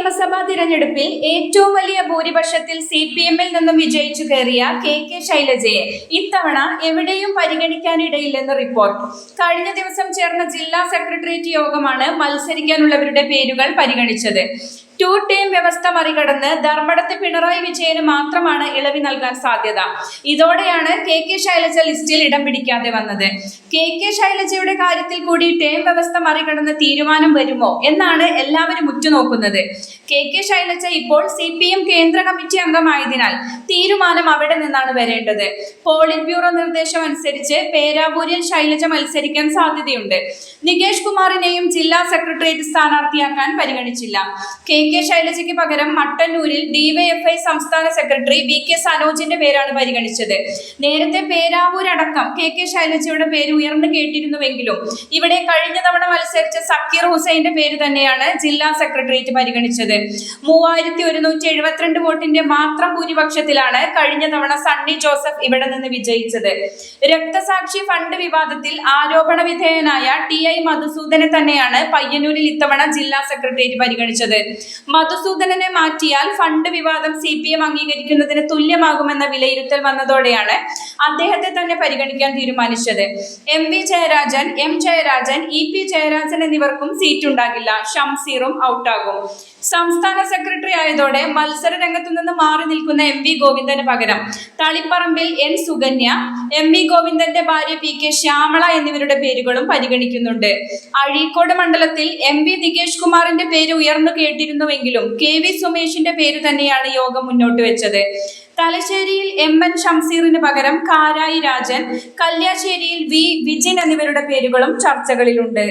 നിയമസഭാ തിരഞ്ഞെടുപ്പിൽ ഏറ്റവും വലിയ ഭൂരിപക്ഷത്തിൽ CPM-ൽ നിന്നും വിജയിച്ചു കയറിയ KK ശൈലജയെ ഇത്തവണ എവിടെയും പരിഗണിക്കാനിടയില്ലെന്ന് റിപ്പോർട്ട്. കഴിഞ്ഞ ദിവസം ചേർന്ന ജില്ലാ സെക്രട്ടേറിയറ്റ് യോഗമാണ് മത്സരിക്കാനുള്ളവരുടെ പേരുകൾ പരിഗണിച്ചത്. 2 ടേം വ്യവസ്ഥ മറികടന്ന് ധർമ്മടത്ത് പിണറായി വിജയന് മാത്രമാണ് ഇളവ് നൽകാൻ സാധ്യത. ഇതോടെയാണ് KK ശൈലജ ലിസ്റ്റിൽ ഇടം പിടിക്കാതെ വന്നത്. KK ശൈലജയുടെ കാര്യത്തിൽ കൂടി ടേം വ്യവസ്ഥ മറികടന്ന് തീരുമാനം വരുമോ എന്നാണ് എല്ലാവരും ഉറ്റുനോക്കുന്നത്. KK ശൈലജ ഇപ്പോൾ CPM കേന്ദ്ര കമ്മിറ്റി അംഗമായതിനാൽ തീരുമാനം അവിടെ നിന്നാണ് വരേണ്ടത്. പോളിറ്റ് ബ്യൂറോ നിർദ്ദേശം അനുസരിച്ച് പേരാവൂരിൽ ശൈലജ മത്സരിക്കാൻ സാധ്യതയുണ്ട്. നികേഷ് കുമാറിനെയും ജില്ലാ സെക്രട്ടേറിയറ്റ് സ്ഥാനാർത്ഥിയാക്കാൻ പരിഗണിച്ചില്ല. KK ശൈലജയ്ക്ക് പകരം മട്ടന്നൂരിൽ DYFI സംസ്ഥാന സെക്രട്ടറി VK സനോജിന്റെ പേരാണ് പരിഗണിച്ചത്. നേരത്തെ പേരാവൂരടക്കം KK ശൈലജയുടെ പേര് ഉയർന്നു കേട്ടിരുന്നുവെങ്കിലും ഇവിടെ കഴിഞ്ഞ തവണ മത്സരിച്ച സക്കീർ ഹുസൈന്റെ പേര് തന്നെയാണ് ജില്ലാ സെക്രട്ടേറിയറ്റ് പരിഗണിച്ചത്. 3172 വോട്ടിന്റെ മാത്രം ഭൂരിപക്ഷത്തിലാണ് കഴിഞ്ഞ തവണ സണ്ണി ജോസഫ് ഇവിടെ നിന്ന് വിജയിച്ചത്. രക്തസാക്ഷി ഫണ്ട് വിവാദത്തിൽ ആരോപണ വിധേയനായ TI മധുസൂദനെ തന്നെയാണ് പയ്യന്നൂരിൽ ഇത്തവണ ജില്ലാ സെക്രട്ടേറിയറ്റ് പരിഗണിച്ചത്. മധുസൂദനനെ മാറ്റിയാൽ ഫണ്ട് വിവാദം CPM അംഗീകരിക്കുന്നതിന് തുല്യമാകുമെന്ന വിലയിരുത്തൽ വന്നതോടെയാണ് അദ്ദേഹത്തെ തന്നെ പരിഗണിക്കാൻ തീരുമാനിച്ചത്. MV Jayarajan, M Jayarajan, EP Jayarajan എന്നിവർക്കും സീറ്റ് ഉണ്ടാകില്ല. ഷംസീറും ഔട്ടാകും. സംസ്ഥാന സെക്രട്ടറി ആയതോടെ മത്സര രംഗത്തു നിന്ന് മാറി നിൽക്കുന്ന MV ഗോവിന്ദന് പകരം തളിപ്പറമ്പിൽ N സുകന്യ, MV ഗോവിന്ദന്റെ ഭാര്യ PK ശ്യാമള എന്നിവരുടെ പേരുകളും പരിഗണിക്കുന്നുണ്ട്. അഴീക്കോട് മണ്ഡലത്തിൽ MV നികേഷ് കുമാറിന്റെ പേര് ഉയർന്നു കേട്ടിരുന്നുവെങ്കിലും KV സുമേഷിന്റെ പേര് തന്നെയാണ് യോഗം മുന്നോട്ട് വെച്ചത്. തലശ്ശേരിയിൽ MN ഷംസീറിന് പകരം കാരായി രാജൻ, കല്യാശ്ശേരിയിൽ V വിജിൻ എന്നിവരുടെ പേരുകളും ചർച്ചകളിലുണ്ട്.